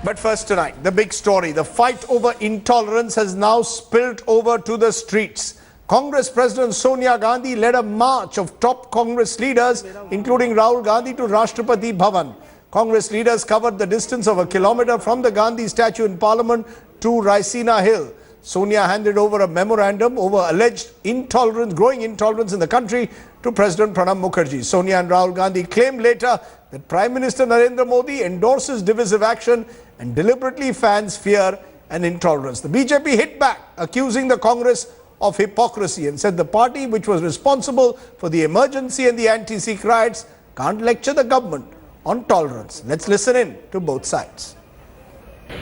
But first tonight, the big story. The fight over intolerance has now spilled over to the streets. Congress President Sonia Gandhi led a march of top Congress leaders, including Rahul Gandhi, to Rashtrapati Bhavan. Congress leaders covered the distance of 1 kilometer from the Gandhi statue in Parliament to Raisina Hill. Sonia handed over a memorandum over alleged intolerance, growing intolerance in the country to President Pranab Mukherjee. Sonia and Rahul Gandhi claimed later that Prime Minister Narendra Modi endorses divisive action and deliberately fans fear and intolerance. The BJP hit back, accusing the Congress of hypocrisy, and said the party, which was responsible for the emergency and the anti-Sikh riots, can't lecture the government on tolerance. Let's listen in to both sides.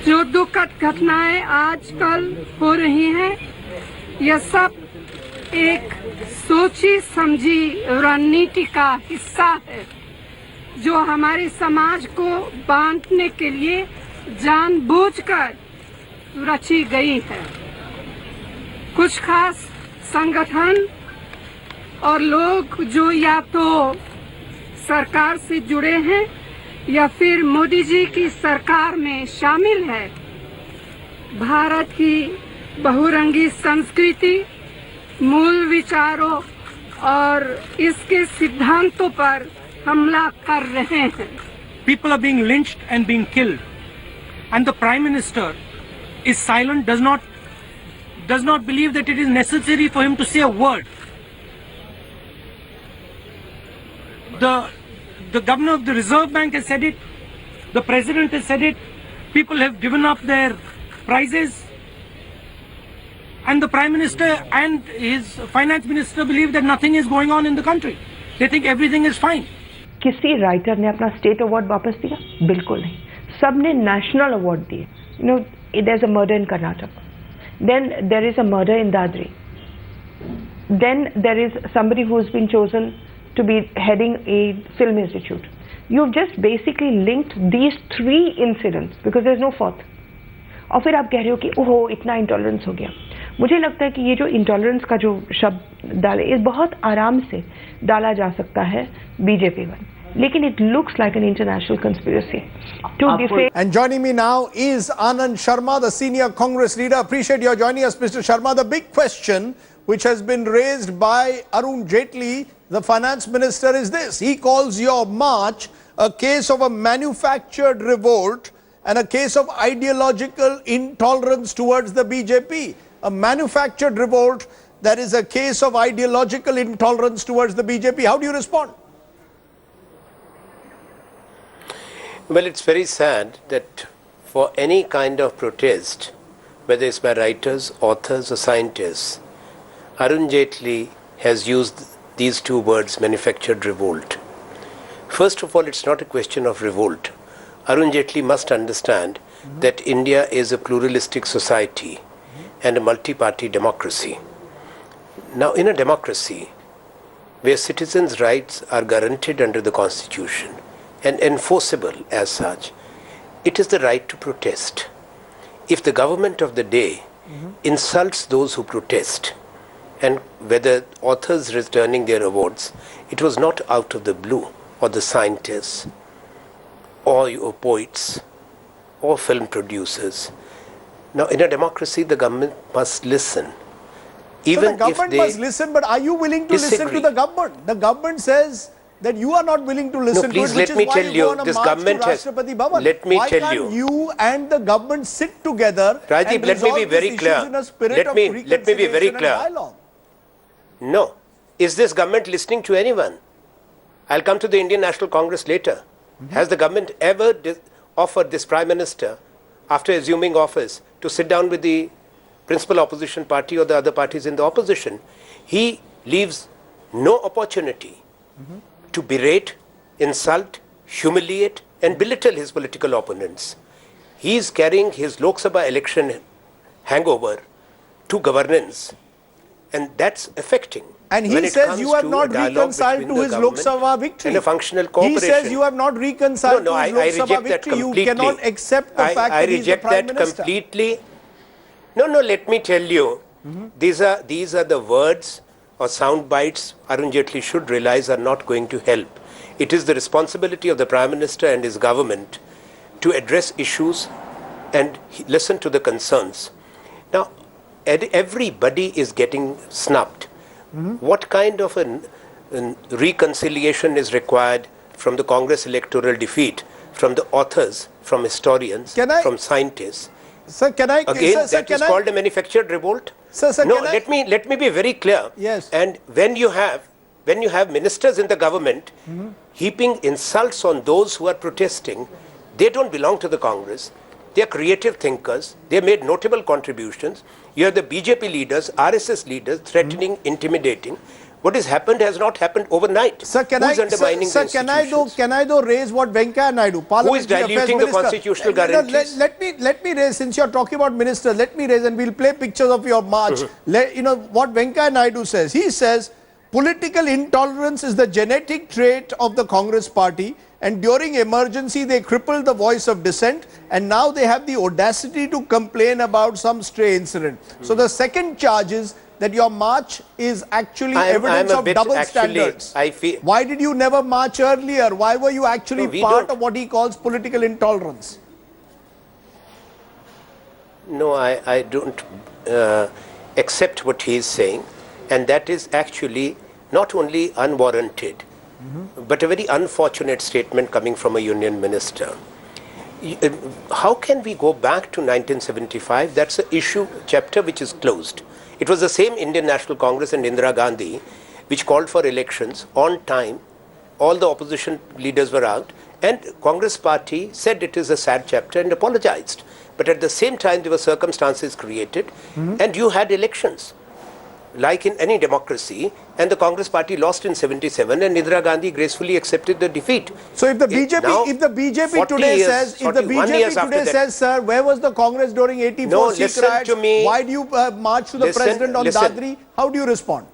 जो दुखद घटनाएं आजकल हो रही हैं, यह सब एक सोची समझी रणनीति का हिस्सा है, जो हमारे समाज को बांटने के लिए जानबूझकर रची गई है। कुछ खास संगठन और लोग जो या तो सरकार से जुड़े हैं या फिर मोदी जी की सरकार में शामिल है, भारत की बहुरंगी संस्कृति, मूल विचारों और इसके सिद्धांतों पर हमला कर रहे हैं। People are being lynched and being killed, and the Prime Minister is silent, does not believe that it is necessary for him to say a word. The governor of the Reserve Bank has said it, the President has said it, people have given up their prizes, and the Prime Minister and his Finance Minister believe that nothing is going on in the country. They think everything is fine. किसी writer ने अपना state award वापस दिया? बिल्कुल नहीं. सबने national award दिए. You know, there's a murder in Karnataka. Then there is a murder in Dadri. Then there is somebody who's been chosen to be heading a film institute. You've just basically linked these three incidents because there's no fourth. और फिर आप कह रहे हो कि ओहो इतना intolerance हो गया. मुझे लगता है कि ये जो इंटॉलरेंस का जो शब्द डाले, ये बहुत आराम से डाला जा सकता है बीजेपी पर, लेकिन it looks like an international conspiracy to defame. And joining me now is Anand Sharma, the senior Congress leader. Appreciate your joining us, Mr. Sharma. The big question which has been raised by Arun Jaitley, the finance minister, is this. He calls your march a case of a manufactured revolt and a case of ideological intolerance towards the BJP. A manufactured revolt that is a case of ideological intolerance towards the BJP. How do you respond? Well, it's very sad that for any kind of protest, whether it's by writers, authors or scientists, Arun Jaitley has used these two words, manufactured revolt. First of all, it's not a question of revolt. Arun Jaitley must understand that India is a pluralistic society and a multi-party democracy. Now, in a democracy where citizens' rights are guaranteed under the Constitution and enforceable as such, it is the right to protest. If the government of the day insults those who protest, and whether authors returning their awards, it was not out of the blue, or the scientists, or your poets, or film producers. Now, in a democracy, the government must listen. Even so the government if they must listen, but are you willing to listen to the government? The government says that you are not willing to listen please to it, which let me is why tell you go you, on a this march government to has, Rashtrapati Bhavan. let me why tell can't you and the government sit together Rajiv, and let me be resolve very these clear. issues in a spirit Let of me be very reconciliation clear. and dialogue? No. Is this government listening to anyone? I'll come to the Indian National Congress later. Has the government ever offered this Prime Minister, after assuming office, to sit down with the principal opposition party or the other parties in the opposition? He leaves no opportunity to berate, insult, humiliate and belittle his political opponents. He is carrying his Lok Sabha election hangover to governance, and that's affecting. And he says you have not reconciled to his Lok Sabha victory. And a functional cooperation. He says you have not reconciled to his Lok Sabha victory. You cannot accept the fact that he is the Prime Minister. I reject that completely. No, let me tell you. These are the words or sound bites Arun Jaitley should realize are not going to help. It is the responsibility of the Prime Minister and his government to address issues and listen to the concerns. Now, everybody is getting snubbed. What kind of a reconciliation is required from the Congress electoral defeat, from the authors, from historians, from scientists? Sir, can I... Again, sir, that is called a manufactured revolt? Sir, No, can I... let me be very clear. Yes. And when you have ministers in the government heaping insults on those who are protesting, they don't belong to the Congress. They are creative thinkers. They have made notable contributions. You have the BJP leaders, RSS leaders threatening, intimidating. What has not happened overnight. Sir, can Who I, is undermining sir, the can institutions? I though raise what Venkaiah Naidu, Who is Parliamentary diluting Affairs the Minister, constitutional guarantees? Let me raise, since you're talking about ministers, let me raise, and we'll play pictures of your march. You know what Venkaiah Naidu says. He says, political intolerance is the genetic trait of the Congress party, and during emergency they crippled the voice of dissent, and now they have the audacity to complain about some stray incident. So the second charge is that your march is actually evidence of double standards. Why did you never march earlier? Why were you actually part of what he calls political intolerance? No, I don't accept what he is saying, and that is actually not only unwarranted, but a very unfortunate statement coming from a union minister. How can we go back to 1975? That's an issue chapter which is closed. It was the same Indian National Congress and Indira Gandhi which called for elections on time. All the opposition leaders were out, and Congress party said it is a sad chapter and apologized. But at the same time, there were circumstances created, and you had elections, like in any democracy, and the Congress party lost in 77, and Indira Gandhi gracefully accepted the defeat. So if the BJP today says, sir, where was the Congress during 84 Sikh riots? To me. Why do you march to the president on Dadri? How do you respond?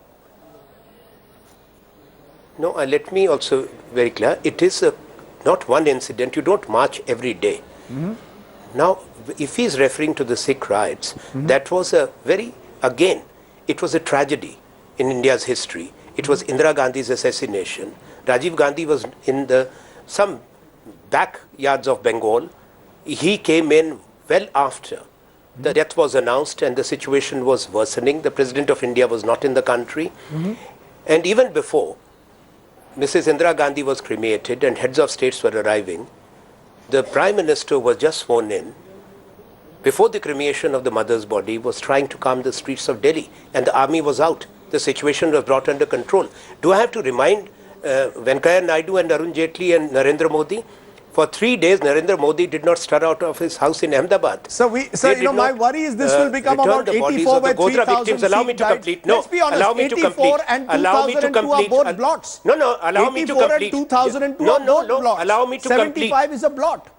No, let me also very clear. It is not one incident. You don't march every day. Now, if he is referring to the Sikh riots, that was a very, again, it was a tragedy in India's history. It was Indira Gandhi's assassination. Rajiv Gandhi was in some backyards of Bengal. He came in well after the death was announced and the situation was worsening. The President of India was not in the country. And even before Mrs. Indira Gandhi was cremated and heads of states were arriving, the Prime Minister was just sworn in. Before the cremation of the mother's body, was trying to calm the streets of Delhi, and the army was out. The situation was brought under control. Do I have to remind Venkaiah Naidu and Arun Jaitley and Narendra Modi? For 3 days, Narendra Modi did not stir out of his house in Ahmedabad. So, my worry is this will become about 84 by 3,000 Allow me to complete. No, let's be honest, allow me to 84 complete. and Allow me to 2002 are complete. both blots. No, allow me to 84 complete. and 2002 are both blots. Allow me to complete. 75 is a blot.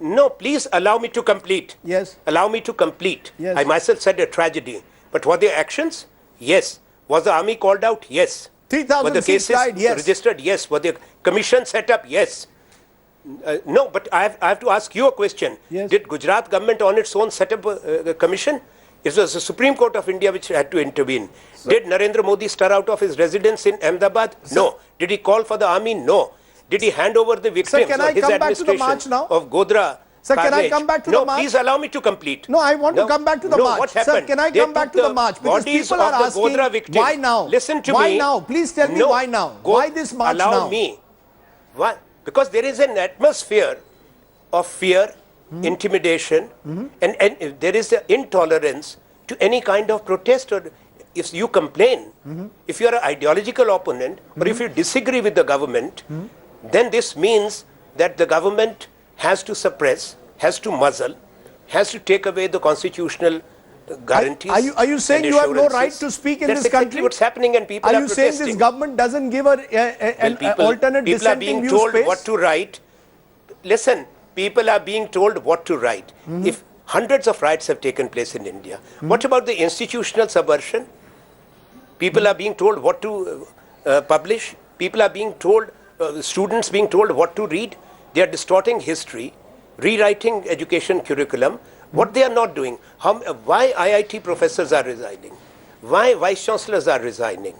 No, please allow me to complete. Yes. Allow me to complete. Yes. I myself said a tragedy. But were there actions? Yes. Was the army called out? Yes. 3,000 were the cases died? Yes. registered? Yes. Were the commission set up? Yes. No, but I have to ask you a question. Yes. Did Gujarat government on its own set up a commission? It was the Supreme Court of India which had to intervene. Did Narendra Modi stir out of his residence in Ahmedabad? No. Did he call for the army? No. Did he hand over the victims of his administration of Godra? Sir, can I come back to the march? No, please allow me to complete. No, I want to come back to the march. What happened? Sir, can I come back to the march? Because people are asking, why now? Listen to me. Why now? Please tell me why now? Why this march now? Allow me. Why? Because there is an atmosphere of fear, intimidation, and there is an intolerance to any kind of protest. Or if you complain, if you are an ideological opponent, or if you disagree with the government, then this means that the government has to suppress, has to muzzle, has to take away the constitutional guarantees. Are you saying you have no right to speak in this country? That's exactly what's happening, and people are protesting. Are you saying this government doesn't give an alternate people are being told space? What to write. Listen, people are being told what to write. If hundreds of riots have taken place in India, what about the institutional subversion? People are being told what to publish. People are being told, students being told what to read. They are distorting history, rewriting education curriculum. What they are not doing. Why IIT professors are resigning? Why vice chancellors are resigning?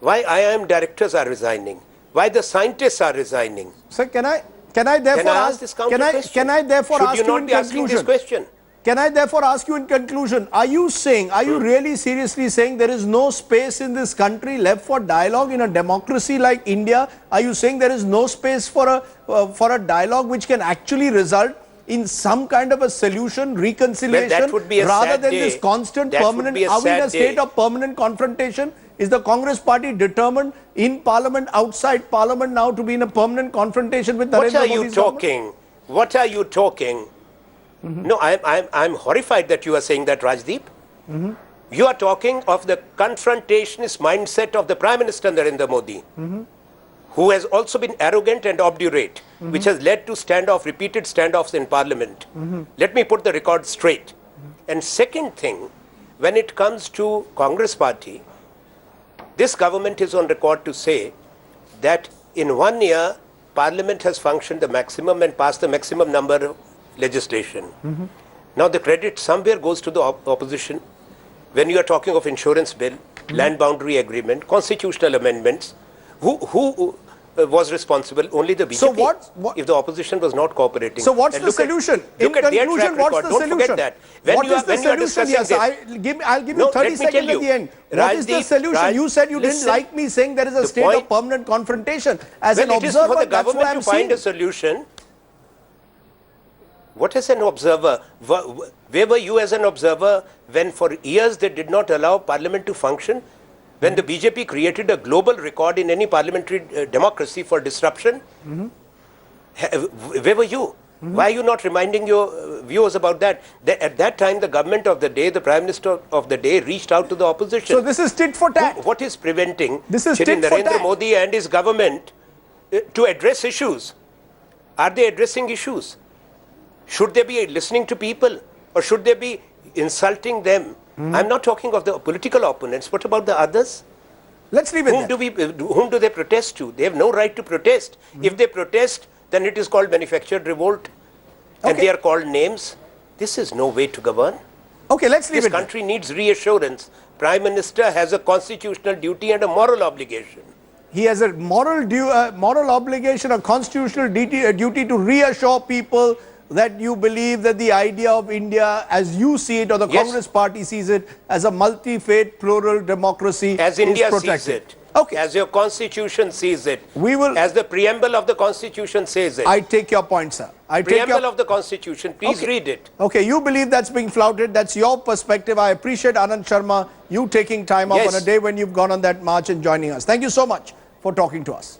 Why IIM directors are resigning? Why the scientists are resigning? Sir, can I Can I therefore Can I ask ask this counter question? can I therefore Should ask you you not in be asking this conclusion? question? Can I therefore ask you in conclusion, are you really seriously saying there is no space in this country left for dialogue in a democracy like India? Are you saying there is no space for a dialogue which can actually result in some kind of a solution, reconciliation, Well, that would be a rather sad than day. this constant That would permanent, be a are we in sad a state day. of permanent confrontation? Is the Congress party determined in parliament, outside parliament now to be in a permanent confrontation with What Narendra are you Modi's government? talking? What are you talking? No, I'm horrified that you are saying that, Rajdeep. You are talking of the confrontationist mindset of the Prime Minister Narendra Modi, who has also been arrogant and obdurate, which has led to repeated standoffs in Parliament. Let me put the record straight. And second thing, when it comes to Congress party, this government is on record to say that in 1 year, Parliament has functioned the maximum and passed the maximum number of legislation. Now the credit somewhere goes to the opposition. When you are talking of insurance bill, land boundary agreement, constitutional amendments, who was responsible? Only the BJP. So what- if the opposition was not cooperating? So what's And the look at- solution? Look In at their conclusion, track what's record. the Don't solution? forget that. When What you is are, the when you are solution? discussing Yes, this, I'll give you 30 let me seconds tell at the end. What is the Rajdeep, solution? You said you didn't listen. like me saying there is a The state point- of permanent confrontation. As well, an it is for observer, the that's what government I'm to find seeing. a solution. What is an observer? Where were you as an observer when for years they did not allow parliament to function? When the BJP created a global record in any parliamentary democracy for disruption? Where were you? Why are you not reminding your viewers about that? At that time, the government of the day, the Prime Minister of the day reached out to the opposition. So this is tit for tat. What is preventing This is Shri tit for Narendra tat. Modi and his government to address issues? Are they addressing issues? Should they be listening to people or should they be insulting them? I'm not talking of the political opponents. What about the others? Let's leave it there. Whom do they protest to? They have no right to protest. If they protest, then it is called manufactured revolt. And Okay. they are called names. This is no way to govern. Okay, let's leave This it there. country needs reassurance. Prime Minister has a constitutional duty and a moral obligation. He has a moral obligation, a constitutional duty to reassure people that you believe that the idea of India, as you see it, or the Yes. Congress party sees it, as a multi-faith, plural democracy, As is India protected. sees it. Okay. As your constitution sees it. We will- As the preamble of the constitution says it. I take your point, sir. I take Preamble your... of the constitution. Please Okay. read it. Okay, you believe that's being flouted. That's your perspective. I appreciate, Anand Sharma, you taking time off Yes. on a day when you've gone on that march and joining us. Thank you so much for talking to us.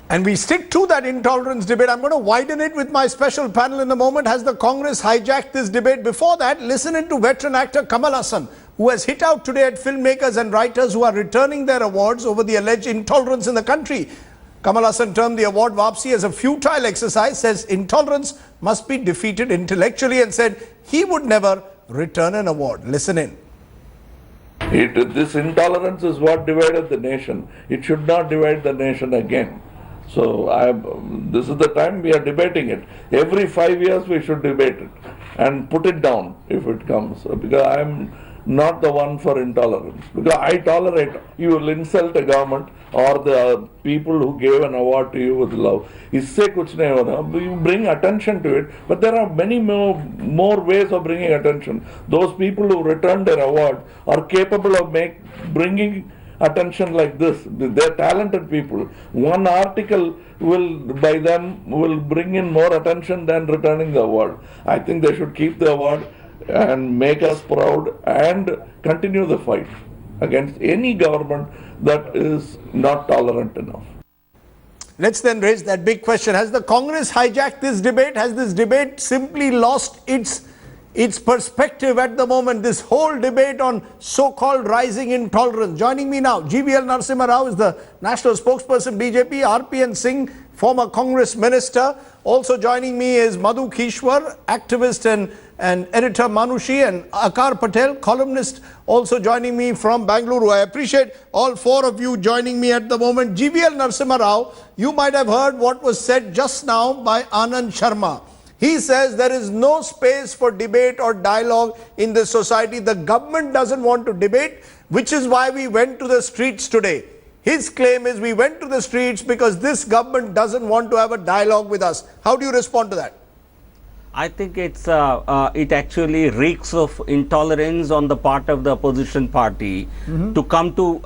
And we stick to that intolerance debate. I'm going to widen it with my special panel in a moment. Has the Congress hijacked this debate? Before that, listen in to veteran actor Kamal Hassan, who has hit out today at filmmakers and writers who are returning their awards over the alleged intolerance in the country. Kamal Hassan termed the award Wapsi as a futile exercise, says intolerance must be defeated intellectually, and said he would never return an award. Listen in. This intolerance is what divided the nation. It should not divide the nation again. So this is the time we are debating it. Every 5 years we should debate it and put it down if it comes. Because I am not the one for intolerance. Because I tolerate, you will insult a government or the people who gave an award to you with love. इससे कुछ नहीं होना. You bring attention to it, but there are many more ways of bringing attention. Those people who returned their award are capable of bringing attention like this. They're talented people. One article by them will bring in more attention than returning the award. I think they should keep the award and make us proud and continue the fight against any government that is not tolerant enough. Let's then raise that big question. Has the Congress hijacked this debate? Has this debate simply lost its perspective at the moment? This whole debate on so-called rising intolerance. Joining me now, GVL Narasimha Rao is the national spokesperson BJP, RPN Singh, former Congress minister. Also joining me is Madhu Kishwar, activist and editor Manushi, and Akar Patel, columnist, also joining me from Bangalore. I appreciate all four of you joining me at the moment. GVL Narasimha Rao, you might have heard what was said just now by Anand Sharma. He says there is no space for debate or dialogue in this society. The government doesn't want to debate, which is why we went to the streets today. His claim is we went to the streets because this government doesn't want to have a dialogue with us. How do you respond to that? I think it actually reeks of intolerance on the part of the opposition party to come to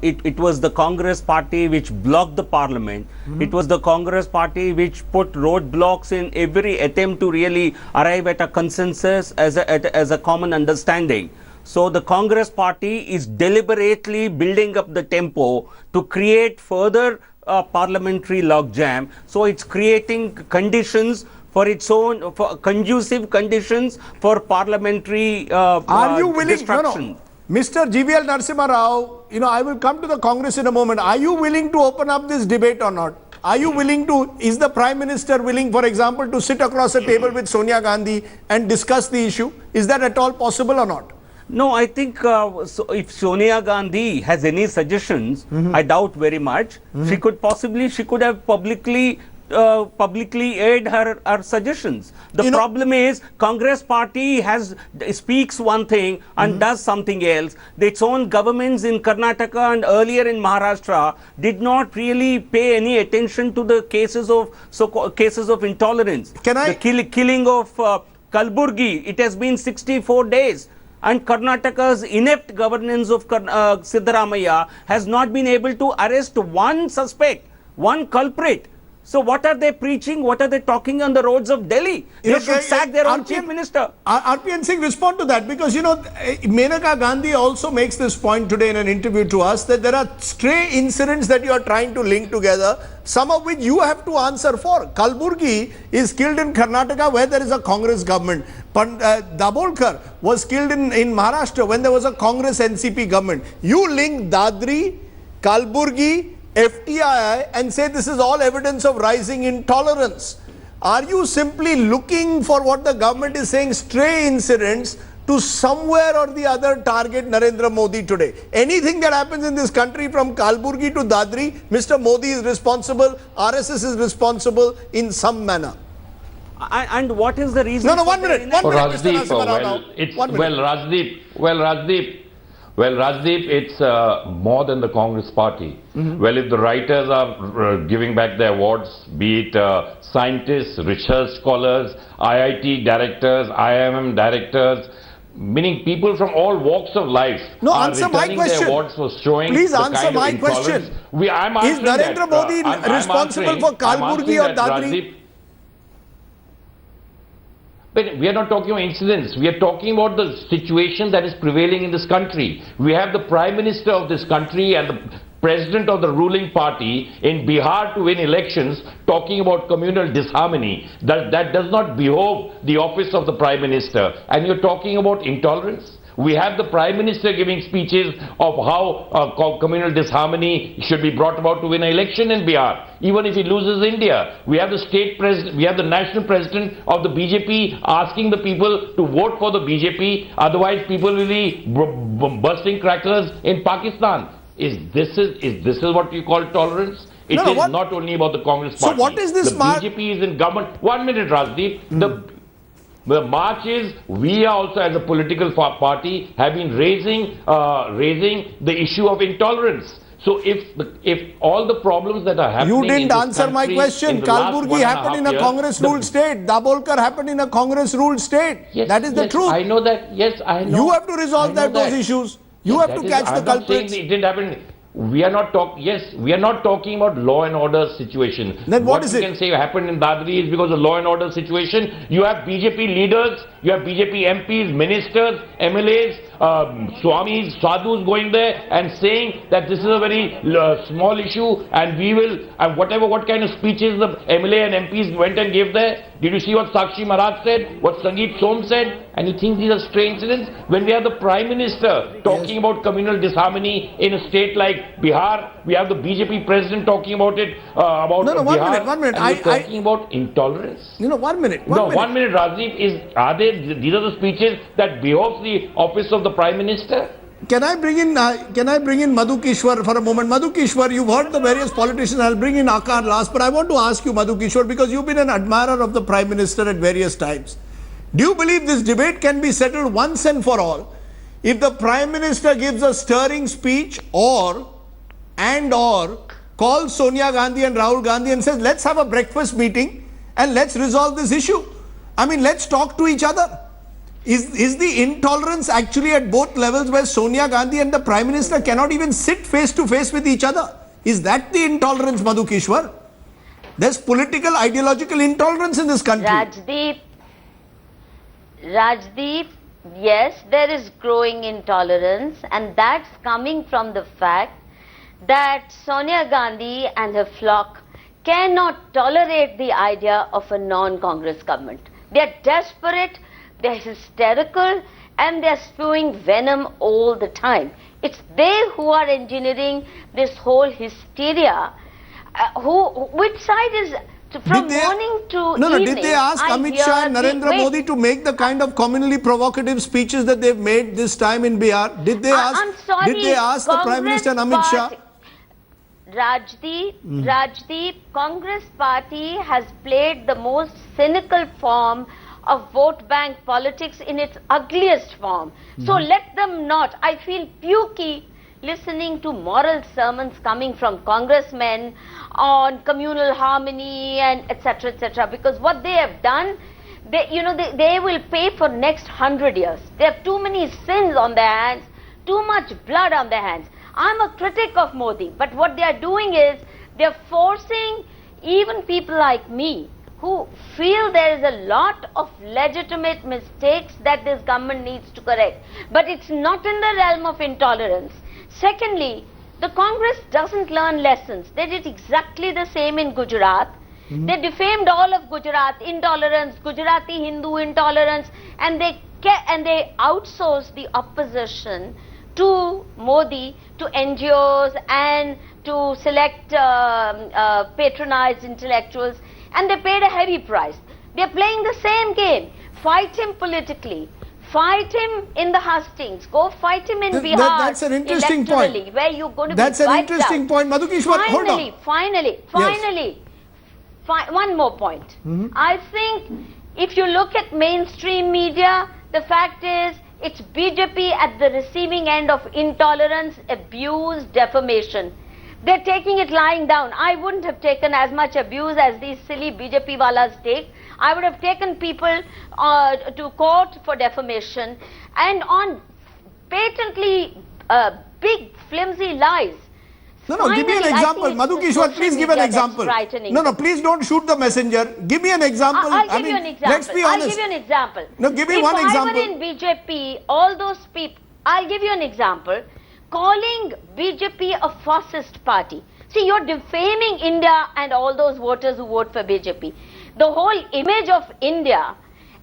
it was the Congress party which blocked the parliament. It was the Congress party which put roadblocks in every attempt to really arrive at a consensus as a common understanding. So the Congress party is deliberately building up the tempo to create further parliamentary logjam. So it's creating conditions for its own, for conducive conditions for parliamentary Are you willing, destruction. Mr. GVL Narasimha Rao, I will come to the Congress in a moment. Are you willing to open up this debate or not? Are you willing to, is the Prime Minister willing, for example, to sit across a table with Sonia Gandhi and discuss the issue? Is that at all possible or not? No, I think so if Sonia Gandhi has any suggestions, I doubt very much. She could have publicly aired her suggestions. The problem is Congress party speaks one thing and does something else. Its own governments in Karnataka and earlier in Maharashtra did not really pay any attention to the cases of intolerance. The killing of Kalburgi, it has been 64 days. And Karnataka's inept governance of Siddaramaiah has not been able to arrest one suspect, one culprit. So what are they preaching? What are they talking on the roads of Delhi? They should sack their own chief minister. RPN Singh, respond to that, because Menaka Gandhi also makes this point today in an interview to us that there are stray incidents that you are trying to link together, some of which you have to answer for. Kalburgi is killed in Karnataka where there is a Congress government. Dabolkar was killed in Maharashtra when there was a Congress NCP government. You link Dadri, Kalburgi, FTI and say this is all evidence of rising intolerance. Are you simply looking for what the government is saying, stray incidents, to somewhere or the other target Narendra Modi today? Anything that happens in this country from Kalburgi to Dadri, Mr. Modi is responsible, RSS is responsible in some manner. And what is the reason? No, 1 minute. 1 minute, Mr. Rajdeep, Rajdeep, it's more than the Congress party. Well, if the writers are giving back their awards, be it scientists, research scholars, IIT directors, IIM directors, meaning people from all walks of life are returning their awards for showing Please the answer kind my of intolerance. question. Is Narendra Modi responsible for Kalburgi or Dadri? But we are not talking about incidents. We are talking about the situation that is prevailing in this country. We have the Prime Minister of this country and the President of the ruling party in Bihar to win elections talking about communal disharmony. That does not behove the office of the Prime Minister. And you're talking about intolerance? We have the Prime Minister giving speeches of how communal disharmony should be brought about to win an election in Bihar, even if he loses India. We have the state president, we have the national president of the BJP asking the people to vote for the BJP, otherwise people will be bursting crackers in Pakistan. Is this what you call tolerance? It is not only about the Congress party. So what is this? The BJP is in government. 1 minute, Rajdeep. The march is, we are also as a political party have been raising the issue of intolerance. So if all the problems that are happening, you didn't answer my question. Kalburgi happened in a Congress-ruled state. Dabolkar happened in a Congress-ruled state. Yes, that is the truth. I know that. Yes, I know. You have to resolve those issues. You have to catch the culprits. It didn't happen. We are not talking about law and order situation. Then what is it? You can say happened in Dadri is because of law and order situation. You have BJP leaders, you have BJP MPs, ministers, MLAs, Swamis, sadhus going there and saying that this is a very small issue and we will, and what kind of speeches the MLA and MPs went and gave there. Did you see what Sakshi Maharaj said, what Sangeet Som said? And you think these are stray incidents? When we have the Prime Minister talking about communal disharmony in a state like Bihar, we have the BJP President talking about it, about Bihar. 1 minute. And we're talking about intolerance. 1 minute. 1 minute, Rajdeep, these are the speeches that behoves the office of the Prime Minister? Can I bring in Madhu Kishwar for a moment? Madhu Kishwar, you've heard the various politicians. I'll bring in Akar last, but I want to ask you, Madhu Kishwar, because you've been an admirer of the Prime Minister at various times. Do you believe this debate can be settled once and for all if the Prime Minister gives a stirring speech or calls Sonia Gandhi and Rahul Gandhi and says, let's have a breakfast meeting and let's resolve this issue? I mean, let's talk to each other. Is the intolerance actually at both levels where Sonia Gandhi and the Prime Minister cannot even sit face to face with each other? Is that the intolerance, Madhu Kishwar? There's political, ideological intolerance in this country. Rajdeep, yes, there is growing intolerance, and that's coming from the fact that Sonia Gandhi and her flock cannot tolerate the idea of a non-Congress government. They are desperate, they are hysterical, and they are spewing venom all the time. It's they who are engineering this whole hysteria. Which side is... From morning to evening, did they ask Amit Shah and Narendra Modi to make the kind of communally provocative speeches that they've made this time in Bihar? Did they ask? I'm sorry, did they ask the Prime Minister and Amit Shah? Rajdeep, Congress party has played the most cynical form of vote bank politics in its ugliest form. So let them not. I feel pukey listening to moral sermons coming from congressmen on communal harmony and etc., because what they have done, they will pay for next 100 years. They have too many sins on their hands, too much blood on their hands. I'm a critic of Modi, but what they are doing is they are forcing even people like me who feel there is a lot of legitimate mistakes that this government needs to correct. But it's not in the realm of intolerance. Secondly, the Congress doesn't learn lessons. They did exactly the same in Gujarat. They defamed all of Gujarat, intolerance, Gujarati Hindu intolerance, and they outsourced the opposition to Modi, to NGOs and to select patronized intellectuals, and they paid a heavy price. They're playing the same game. Fight him politically. Fight him in the hustings. Go fight him in Bihar. That's an interesting point. Where you're going to that's be an interesting out. point. Madhu Kishwar, hold on. Finally, one more point. I think if you look at mainstream media, the fact is it's BJP at the receiving end of intolerance, abuse, defamation. They're taking it lying down. I wouldn't have taken as much abuse as these silly BJP wallahs take. I would have taken people to court for defamation and on patently big flimsy lies. No, give me an example. Madhu Kishwar, please give an example. No, please don't shoot the messenger. Give me an example. I'll give you an example. Let's be honest. I'll give you an example. No, give me one example. If I were in BJP, all those people, I'll give you an example. Calling BJP a fascist party. See, you're defaming India and all those voters who vote for BJP. The whole image of India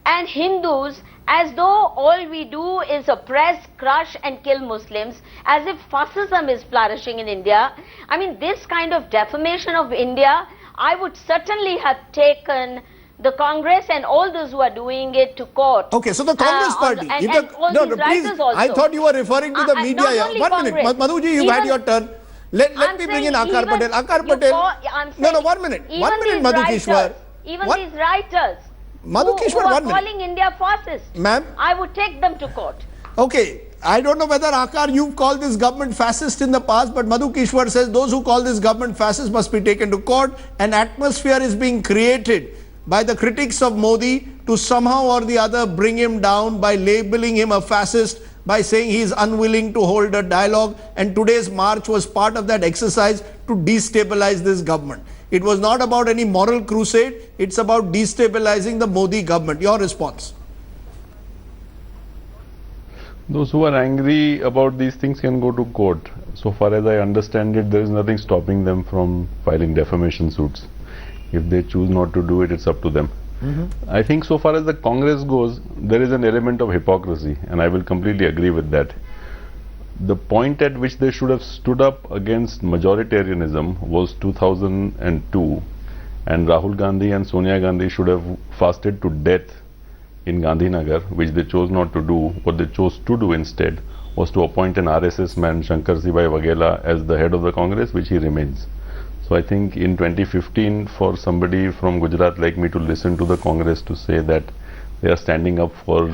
and Hindus as though all we do is oppress, crush and kill Muslims, as if fascism is flourishing in India. I mean, this kind of defamation of India, I would certainly have taken the Congress and all those who are doing it to court. Okay, so the Congress party. Please, I thought you were referring to the media here. 1 minute, Madhuji, you've had your turn. Let me bring in Akar Patel. Akar Patel. 1 minute. 1 minute, Madhu Kishwar. Even these writers Madhu Kishwar, who are calling India fascist, ma'am, I would take them to court. Okay, I don't know whether Akar, you've called this government fascist in the past, but Madhu Kishwar says those who call this government fascist must be taken to court. An atmosphere is being created by the critics of Modi to somehow or the other bring him down by labeling him a fascist, by saying he is unwilling to hold a dialogue, and today's march was part of that exercise to destabilize this government. It was not about any moral crusade, it's about destabilizing the Modi government. Your response? Those who are angry about these things can go to court. So far as I understand it, there is nothing stopping them from filing defamation suits. If they choose not to do it, it's up to them. I think so far as the Congress goes, there is an element of hypocrisy, and I will completely agree with that. The point at which they should have stood up against majoritarianism was 2002, and Rahul Gandhi and Sonia Gandhi should have fasted to death in Gandhinagar, which they chose not to do. What they chose to do instead was to appoint an RSS man, Shankar Sibhai Waghela, as the head of the Congress, which he remains. So I think in 2015, for somebody from Gujarat like me to listen to the Congress to say that they are standing up for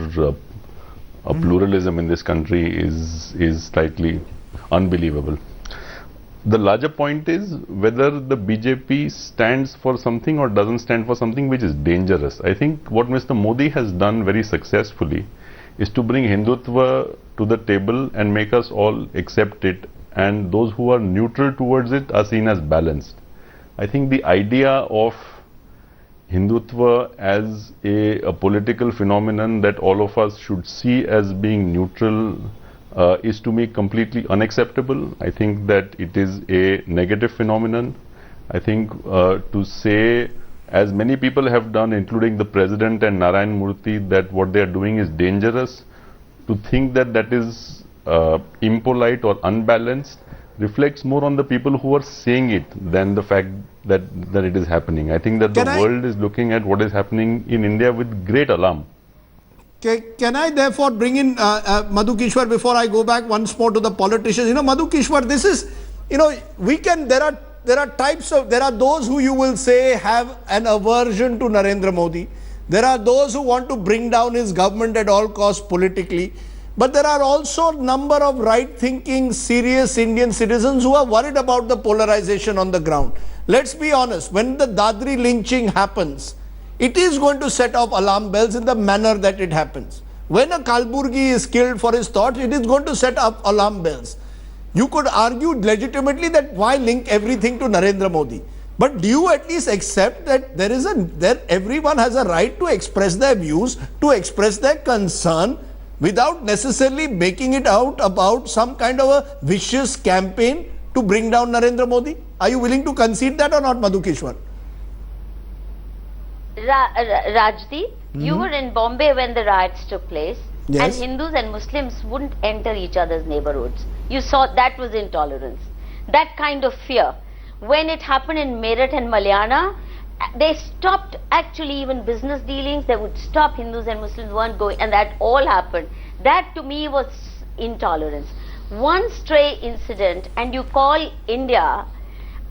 a pluralism in this country is slightly unbelievable. The larger point is whether the BJP stands for something or doesn't stand for something which is dangerous. I think what Mr. Modi has done very successfully is to bring Hindutva to the table and make us all accept it, and those who are neutral towards it are seen as balanced. I think the idea of Hindutva as a political phenomenon that all of us should see as being neutral is to me completely unacceptable. I think that it is a negative phenomenon. I think to say, as many people have done, including the President and Narayan Murthy, that what they are doing is dangerous, to think that that is impolite or unbalanced reflects more on the people who are saying it than the fact that it is happening. I think that the world is looking at what is happening in India with great alarm. Can I therefore bring in Madhu Kishwar before I go back once more to the politicians? You know, Madhu Kishwar, this is, you know, there are types of, there are those who you will say have an aversion to Narendra Modi. There are those who want to bring down his government at all costs politically. But there are also a number of right-thinking, serious Indian citizens who are worried about the polarization on the ground. Let's be honest, when the Dadri lynching happens, it is going to set off alarm bells in the manner that it happens. When a Kalburgi is killed for his thoughts, it is going to set up alarm bells. You could argue legitimately that why link everything to Narendra Modi? But do you at least accept that everyone has a right to express their views, to express their concern, without necessarily making it out about some kind of a vicious campaign to bring down Narendra Modi? Are you willing to concede that or not, Madhu Kishwar? Rajdeep, you were in Bombay when the riots took place, yes, and Hindus and Muslims wouldn't enter each other's neighborhoods. You saw that was intolerance. That kind of fear. When it happened in Meerut and Malyana, they stopped actually even business dealings. They would stop, Hindus and Muslims weren't going, and that all happened. That to me was intolerance. One stray incident and you call India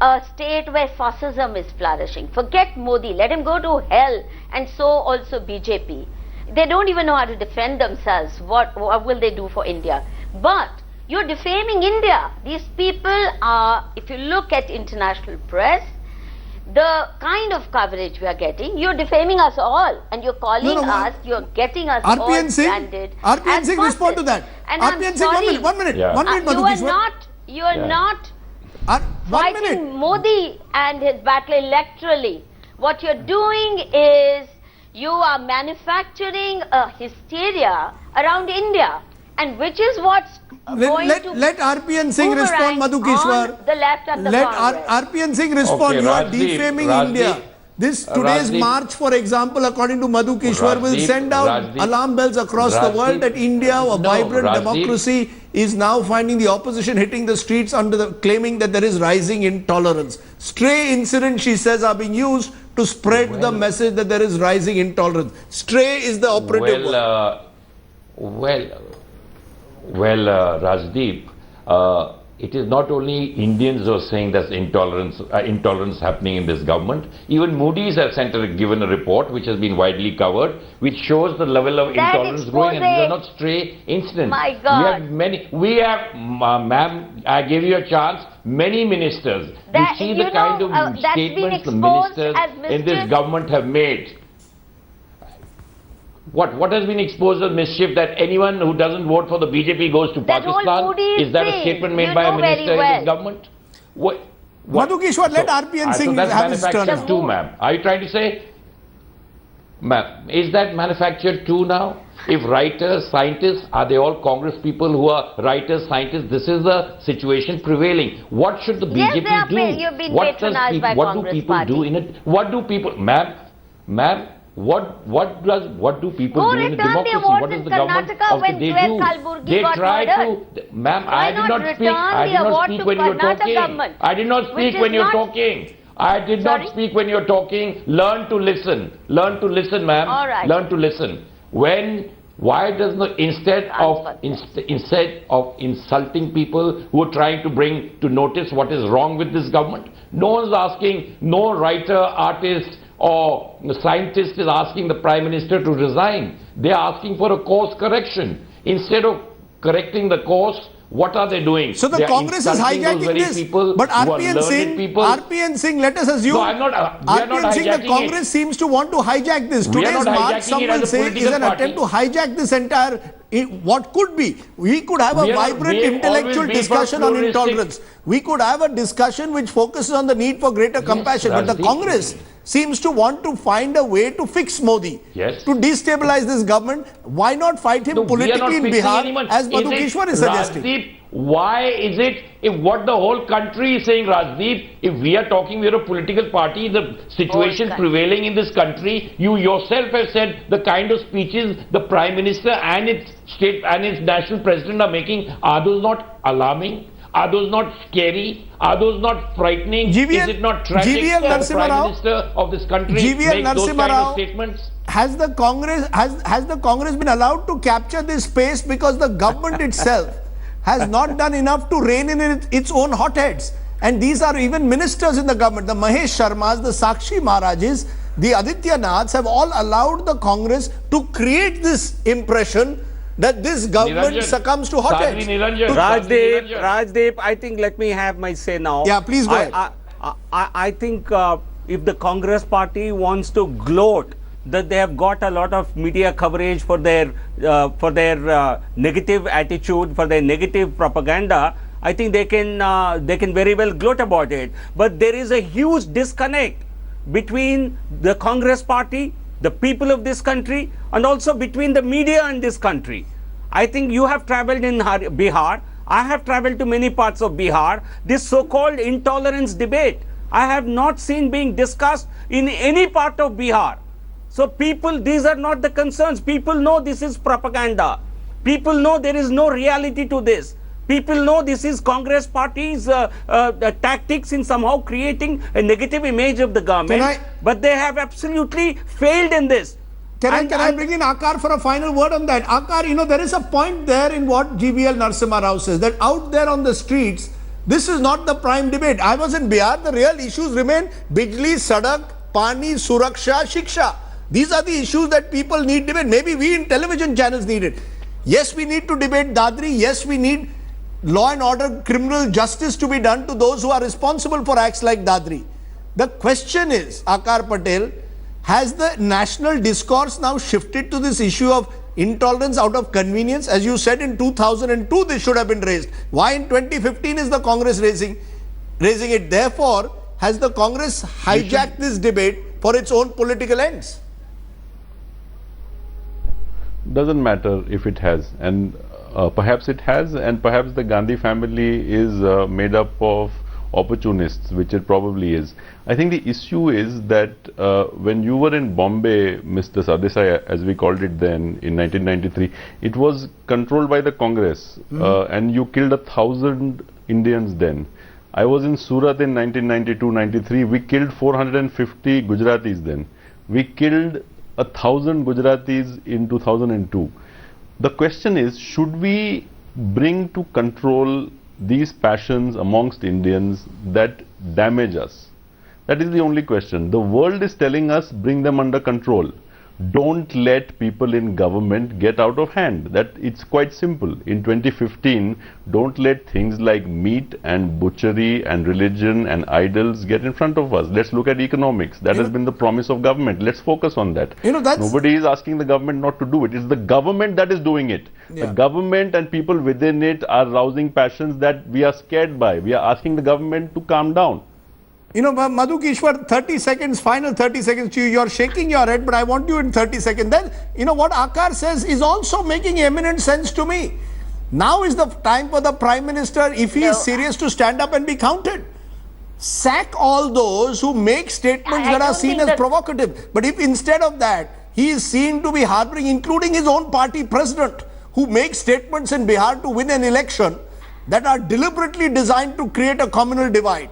a state where fascism is flourishing. Forget Modi, let him go to hell, and so also BJP. They don't even know how to defend themselves. What will they do for India? But you're defaming India. These people are, if you look at international press, the kind of coverage we are getting, you're defaming us all, and you're calling us, you're getting us all branded. RPN Singh, respond to that. And RPN Singh, one minute, Madhu Kishwar. You are not fighting Modi and his battle electorally. What you're doing is you are manufacturing a hysteria around India, and which is what's let RPN Singh respond, Madhu Kishwar. The left and the Congress. RPN Singh respond. Okay, you are defaming India. Today's march, for example, according to Madhu Kishwar, will send out alarm bells across the world that India, a vibrant democracy, is now finding the opposition hitting the streets claiming that there is rising intolerance. Stray incidents, she says, are being used to spread the message that there is rising intolerance. Stray is the operative word. Rajdeep, it is not only Indians who are saying there's intolerance happening in this government. Even Moody's has given a report which has been widely covered, which shows the level of intolerance growing, and these are not stray incidents. My God. We have, ma'am, I gave you a chance, many ministers. You see the kind of statements the ministers in this government have made. What has been exposed as mischief, that anyone who doesn't vote for the BJP goes to Pakistan? Is that a statement made by a minister in this government? Madhu Kishwar, let RPN Singh have his turn. That's manufactured too, ma'am. Are you trying to say, ma'am, is that manufactured too now? If writers, scientists, are they all Congress people who are writers, scientists? This is the situation prevailing. What should the BJP do? You've been patronized by what do people do in it? What do people, ma'am, what do people do in a democracy? What does the government of the day do? They try to, ma'am, I did not speak when you were talking. I did not speak when you were talking. I did not speak when you were talking. Learn to listen. Learn to listen, ma'am. All right. Learn to listen. When Why does not, instead of insulting people who are trying to bring to notice what is wrong with this government? No one's asking, no writer, artist or scientist is asking the Prime Minister to resign. They are asking for a course correction. Instead of correcting the course, what are they doing? So the they are Congress is hijacking this. But RPN Singh, let us assume. No, I'm not. We are not RPN Singh, the hijacking Congress seems to want to hijack this. We are Today's not march, hijacking it someone as a say, is political an attempt to party. hijack this entire. What could be? We could have a vibrant intellectual discussion on intolerance. We could have a discussion which focuses on the need for greater compassion. But the Congress seems to want to find a way to fix Modi, to destabilize this government. Why not fight him politically in Bihar, as Madhu Kishwar is suggesting? Rajdeep, why is it, if what the whole country is saying, Rajdeep, if we are talking, we are a political party, the situation prevailing in this country, you yourself have said the kind of speeches the Prime Minister and its state and its national president are making, are those not alarming? Are those not scary? Are those not frightening? Is it not tragic that the Prime Minister of this country makes those kind of statements? Has the Congress been allowed to capture this space because the government itself has not done enough to rein in its own hotheads? And these are even ministers in the government. The Mahesh Sharmas, the Sakshi Maharajas, the Aditya Naths have all allowed the Congress to create this impression that this government succumbs to hotheads. Rajdeep, I think let me have my say now. Yeah, please go ahead. I think if the Congress party wants to gloat that they have got a lot of media coverage for their negative attitude, for their negative propaganda, I think they can very well gloat about it. But there is a huge disconnect between the Congress party, the people of this country, and also between the media and this country. I think you have traveled in Bihar. I have traveled to many parts of Bihar. This so-called intolerance debate, I have not seen being discussed in any part of Bihar. So people, these are not the concerns. People know this is propaganda. People know there is no reality to this. People know this is Congress party's tactics in somehow creating a negative image of the government. But they have absolutely failed in this. Can I bring in Akar for a final word on that? Akar, there is a point there in what GVL Narasimha Rao says, that out there on the streets, this is not the prime debate. I was in Bihar, the real issues remain Bijli, Sadak, Pani, Suraksha, Shiksha. These are the issues that people need debate. Maybe we in television channels need it. Yes, we need to debate Dadri. Yes, we need law and order, criminal justice to be done to those who are responsible for acts like Dadri. The question is, Akar Patel, has the national discourse now shifted to this issue of intolerance out of convenience? As you said, in 2002 this should have been raised. Why in 2015 is the Congress raising it? Therefore, has the Congress hijacked this debate for its own political ends? Doesn't matter if it has, and perhaps it has, and perhaps the Gandhi family is made up of opportunists, which it probably is. I think the issue is that when you were in Bombay, Mr. Sardesai, as we called it then, in 1993, it was controlled by the Congress, and you killed 1,000 Indians then. I was in Surat in 1992-93, we killed 450 Gujaratis then. We killed 1,000 Gujaratis in 2002. The question is, should we bring to control these passions amongst Indians that damage us? That is the only question. The world is telling us, bring them under control. Don't let people in government get out of hand. That it's quite simple. In 2015, don't let things like meat and butchery and religion and idols get in front of us. Let's look at economics. That has been the promise of government. Let's focus on that. Nobody is asking the government not to do it. It's the government that is doing it. The government and people within it are rousing passions that we are scared by. We are asking the government to calm down. Madhu Kishwar, 30 seconds, final 30 seconds to you. You're shaking your head, but I want you in 30 seconds. Then, what Akar says is also making eminent sense to me. Now is the time for the Prime Minister, if he is serious, to stand up and be counted. Sack all those who make statements that are seen as provocative. But if instead of that, he is seen to be harboring, including his own party president, who makes statements in Bihar to win an election that are deliberately designed to create a communal divide.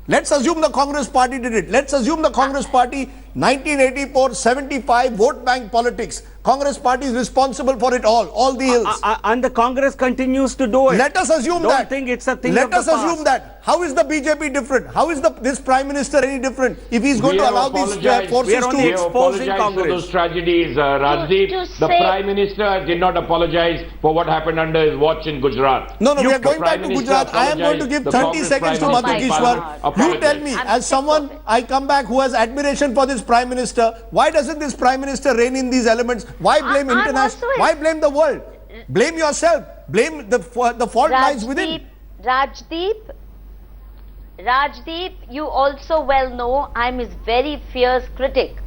Let's assume the Congress party did it. Let's assume the Congress party, 1984, 75, vote bank politics. Congress party is responsible for it all the ills. And the Congress continues to do it. Let us assume Don't that. think it's a thing Let of the us assume past. that. How is the BJP different? How is this Prime Minister any different if he's going We to have allow these apologized. forces We are only We to... have exposing apologized for Congress. those tragedies, Rajdeep. To The say- Prime Minister did not apologize for what happened under his watch in Gujarat. No, we are going The back Prime to Minister Gujarat. I am going to give apologized. 30 The Congress seconds to Prime Madhu Minister Kishwar. You apologized. tell me, I'm as sick of someone, it. I come back who has admiration for this Prime Minister, why doesn't this Prime Minister rein in these elements? Why blame I'm international? also- Why blame the world? Blame yourself. Blame the fault lies within. Rajdeep, you also well know I'm his very fierce critic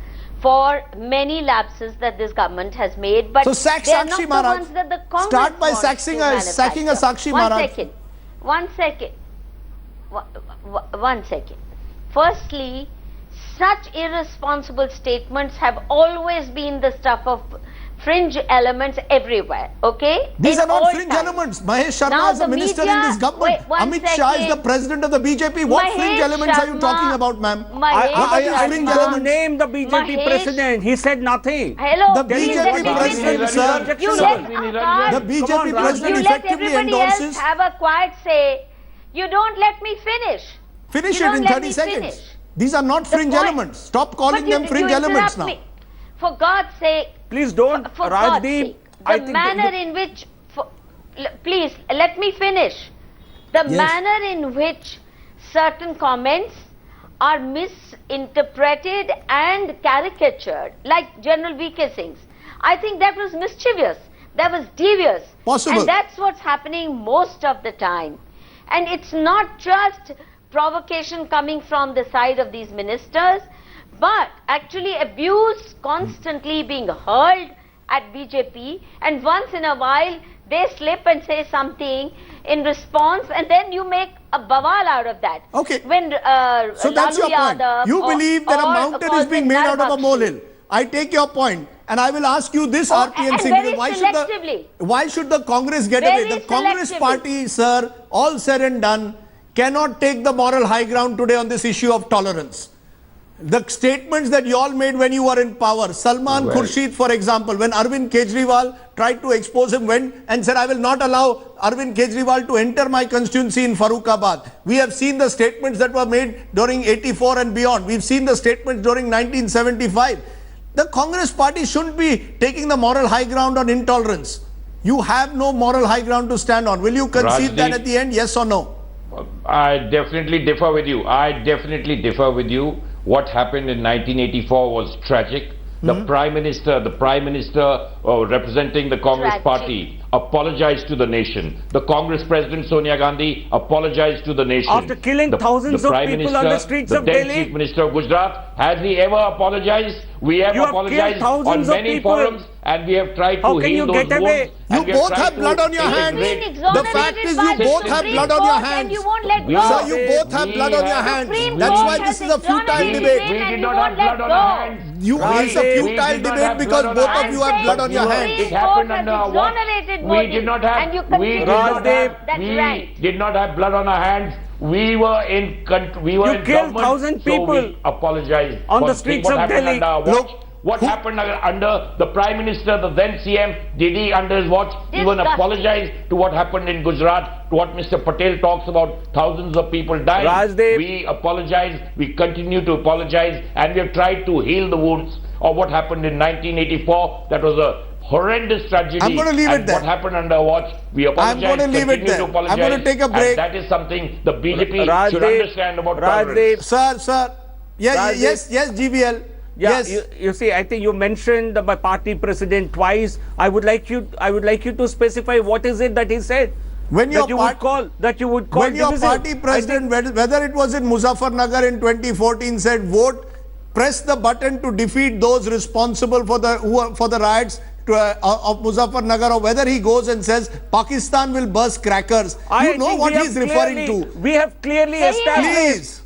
for many lapses that this government has made. But So sack they are Sakshi not Maharaj. the ones that the Congress Start by wants sacking to sacking a manufacture. Sakshi Maharaj. One second. One second. Firstly, such irresponsible statements have always been the stuff of fringe elements everywhere, okay? These In are not all fringe times. elements. Mahesh Sharma Now is a the minister media- in this government. Wait, one Amit Shah is the second. president of the BJP. What fringe Mahesh elements are you Sharma- talking about, ma'am? Mahesh What are these Sharma- fringe Don't elements? name the BJP Mahesh- president. He said nothing. Hello, The please BJP let me president, finish. sir, You sir, let the BJP Come on, Raj. president you let effectively everybody else endorses. have a quiet say. You don't let me finish. Finish You it don't in let 30 me seconds. finish. These are not The fringe point- elements. Stop calling But them you fringe elements interrupt now. me. For God's sake, Please don't, for God's Rajdeep. sake, the manner in which, please let me finish. The Yes. manner in which certain comments are misinterpreted and caricatured, like General V.K. Singh's, I think that was mischievous, that was devious. Possible. And that's what's happening most of the time. And it's not just provocation coming from the side of these ministers, but actually abuse constantly being hurled at BJP, and once in a while they slip and say something in response, and then you make a bawal out of that. Okay. When So that's Lalu your point. Yadav You or- believe that a or mountain is calls being him made out of a Narbakshi. molehill. I take your point, and I will ask you this, Oh, RPN and Singh, very because why should the Congress get away? Very The Congress selectively. party, sir, all said and done, cannot take the moral high ground today on this issue of tolerance. The statements that you all made when you were in power, Salman Khurshid, for example, when Arvind Kejriwal tried to expose him, went and said, I will not allow Arvind Kejriwal to enter my constituency in Farooqabad. We have seen the statements that were made during 84 and beyond. We've seen the statements during 1975. The Congress party shouldn't be taking the moral high ground on intolerance. You have no moral high ground to stand on. Will you concede that Rajdeep- at the end, yes or no? I definitely differ with you. What happened in 1984 was tragic. The Prime Minister representing the Congress Tragic. party apologized to the nation. The Congress President Sonia Gandhi apologized to the nation. After killing thousands of Prime people on the streets of the then Delhi? Chief Minister of Gujarat, has he ever apologized? We have You have apologized killed on thousands of many people. forums, and we have tried How to can heal you those get away? wounds. You and we have both tried have to blood on your hands. integrate- The fact is you both have blood on your hands. And you won't let We- go. Sir, you both have blood on your hands. Supreme That's Court why has this is a futile exonerated debate. him We and did you not won't have blood let on our go. hands. It's a We futile did not debate have because blood on both our of you hands. have blood on your Supreme hands. It happened Court has under our watch. exonerated We Modi, did not have. and you We continue did to not do have. that. That's We right. did not have blood on our hands. We were in. We were You in killed government, 1,000 so people we apologized on for the streets what of happened Delhi. Under our watch. Look, What happened under the Prime Minister, the then CM, did he under his watch even Disgusting. apologize to what happened in Gujarat, to what Mr. Patel talks about, thousands of people dying? Rajdeep. We apologize, we continue to apologize, and we have tried to heal the wounds of what happened in 1984. That was a horrendous tragedy. I'm gonna leave it and there. what happened under our watch, we apologize, gonna leave it continue there. to I'm apologize. gonna take a break. And that is something the BJP should Rajdeep, understand about Rajdeep, tolerance. Sir. Rajdeep. Yes, GBL. Yeah, Yes. you see, I think you mentioned my party president twice. I would like you to specify what is it that he said When your that you would call when your divisive. party president, whether it was in Muzaffarnagar in 2014, said vote, press the button to defeat those responsible for the riots of Muzaffarnagar, or whether he goes and says Pakistan will burst crackers. You know what he's referring to. We have clearly Please.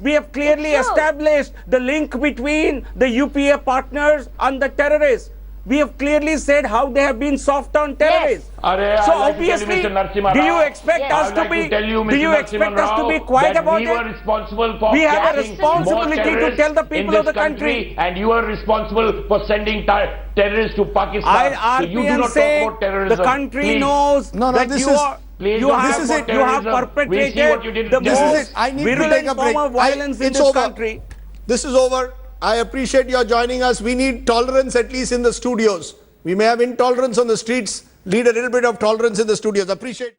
established the link between the UPA partners and the terrorists. we have clearly said how they have been soft on terrorists. So So obviously, do you expect us to be? Do you expect us to be quiet about we were it? responsible for We have a catching responsibility more to terrorists tell the people in of the this country. and you are responsible for sending terrorists to Pakistan. So you do RPN not say talk about terrorism. the country Please. knows No, that this you is- are. Please You don't have, talk is about it. you have terrorism. We see what you perpetrated did the This is most it. I need to virulent take a break. form of violence in It's this over. country. This is over. I appreciate your joining us. We need tolerance, at least in the studios. We may have intolerance on the streets. Need a little bit of tolerance in the studios. Appreciate.